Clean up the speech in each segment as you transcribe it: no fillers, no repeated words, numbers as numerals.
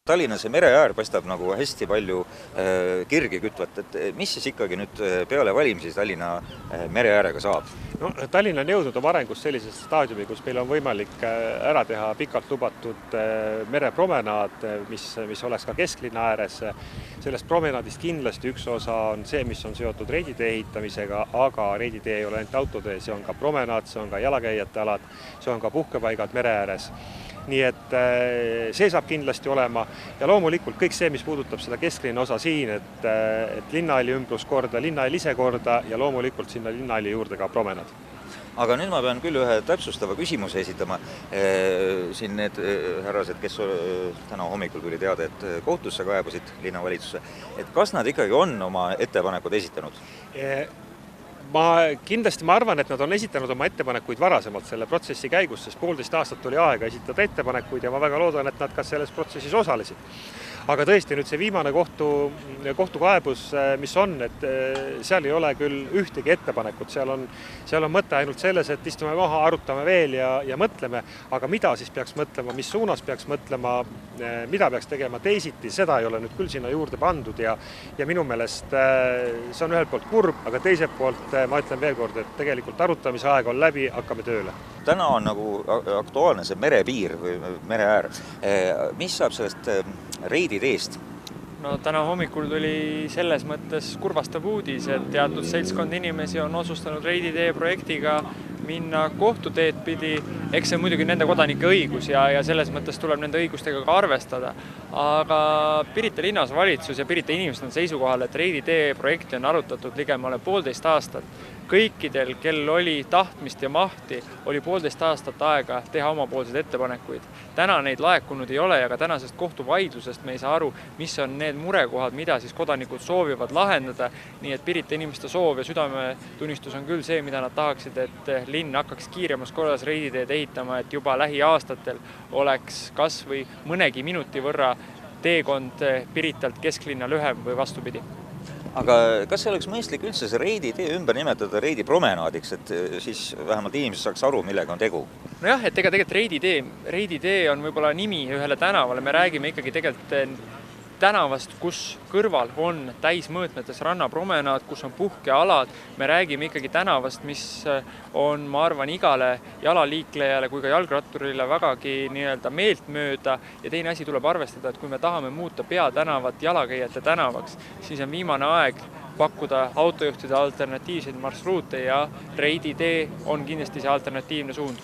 Tallinnas see mereäär paistab nagu hästi palju kirgi kütvat, et mis siis ikkagi nüüd peale valimisi Tallinna mereäärega saab? No, Tallinn on jõudnud oma arengus sellisesse staadiumi, kus meil on võimalik ära teha pikalt lubatud merepromenaad, mis oleks ka kesklinna ääres. Sellest promenaadist kindlasti üks osa on see, mis on seotud reiditee ehitamisega, aga reiditee ei ole ainult autotee, see on ka promenaad, see on ka jalakäijate alad, see on ka puhkepaigad mere ääres. Nii et see saab kindlasti olema ja loomulikult kõik see, mis puudutab seda kesklinna osa siin, et linnahalli ümbruskorda, linnahall ise korda ja loomulikult sinna linnahalli juurde ka promenaad. Aga nüüd ma pean küll ühe täpsustava küsimuse esitama. Siin need härrased, kes täna hommikul tuli teada, et kohtusse kaebasid linnavalitsusse, et kas nad ikkagi on oma ettepanekud esitanud? Ma arvan, et nad on esitanud oma ettepanekuid varasemalt selle protsessi käigus, sest 1,5 aastat oli aega esitada ettepanekuid ja ma väga loodan, et nad ka selles protsessis osalesid. Aga tõesti nüüd see viimane kohtukaebus, mis on, et seal ei ole küll ühtegi ettepanekut, seal on mõte ainult selles, et istume maha, arutame veel ja mõtleme, aga mida siis peaks mõtlema, mis suunas peaks mõtlema, mida peaks tegema teisiti, seda ei ole nüüd küll sinna juurde pandud ja minu meelest see on ühelt poolt kurb, aga teiselt poolt ma ütlen veel kord, et tegelikult arutamise aeg on läbi, hakkame tööle. Täna on nagu aktuaalne see merepiir või mereäär. Mis saab sellest reiditeest? No täna hommikul tuli selles mõttes kurvastav uudis, et teatud seltskond inimesi on otsustanud reiditee projektiga minna kohtuteed pidi. Eks see muidugi nende kodanike õigus ja selles mõttes tuleb nende õigustega ka arvestada. Aga Pirita linnavalitsus ja Pirita inimesed on seisukohal, et reiditee projekti on arutatud ligemale 1,5 aastat. Kõikidel, kel oli tahtmist ja mahti, oli 1,5 aastat aega teha omapoolseid ettepanekuid. Täna neid laekunud ei ole ja ka tänasest kohtuvaidlusest me ei saa aru, mis on need murekohad, mida siis kodanikud soovivad lahendada. Nii et Pirita inimeste soov ja südametunnistus on küll see, mida nad tahaksid, et linn hakkaks kiiremas korras reiditeed ehitama, et juba lähiaastatel oleks kas või mõnegi minuti võrra teekond Piritalt kesklinna lühem või vastupidi. Aga kas see oleks mõistlik üldse see reiditee ümber nimetada reidipromenaadiks, et siis vähemalt inimesed saaks aru, millega on tegu? Nojah, et tegelikult reiditee on võib-olla nimi ühele tänavale. Me räägime ikkagi tegelikult tänavast, kus kõrval on täismõõtmetes rannapromenaad, kus on puhkealad. Me räägime ikkagi tänavast, mis on, ma arvan, igale jalaliiklejale kui ka jalgratturile vägagi meeltmööda. Ja teine asi tuleb arvestada, et kui me tahame muuta peatänavat jalakäijate tänavaks, siis on viimane aeg pakkuda autojuhtide alternatiivseid marsruute ja reiditee on kindlasti see alternatiivne suund.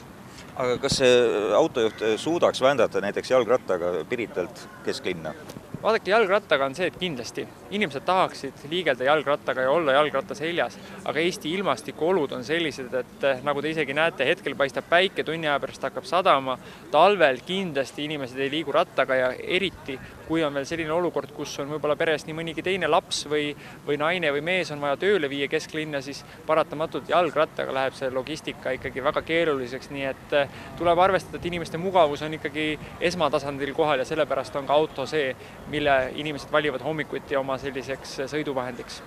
Aga kas see autojuht suudaks vändata näiteks jalgrattaga Piritalt kesklinna? Vaadake, jalgrattaga on see, et kindlasti inimesed tahaksid liigelda jalgrattaga ja olla jalgratta seljas, aga Eesti ilmastikuolud on sellised, et nagu te isegi näete, hetkel paistab päike, tunni aja pärast hakkab sadama, talvel kindlasti inimesed ei liigu rattaga ja eriti, kui on veel selline olukord, kus on võib-olla peres nii mõnigi teine laps või naine või mees on vaja tööle viia kesklinna, siis paratamatult jalgrattaga läheb see logistika ikkagi väga keeruliseks, nii et tuleb arvestada, et inimeste mugavus on ikkagi esmatasandil kohal ja sellepärast on ka auto see, mille inimesed valivad hommikuti oma selliseks sõiduvahendiks.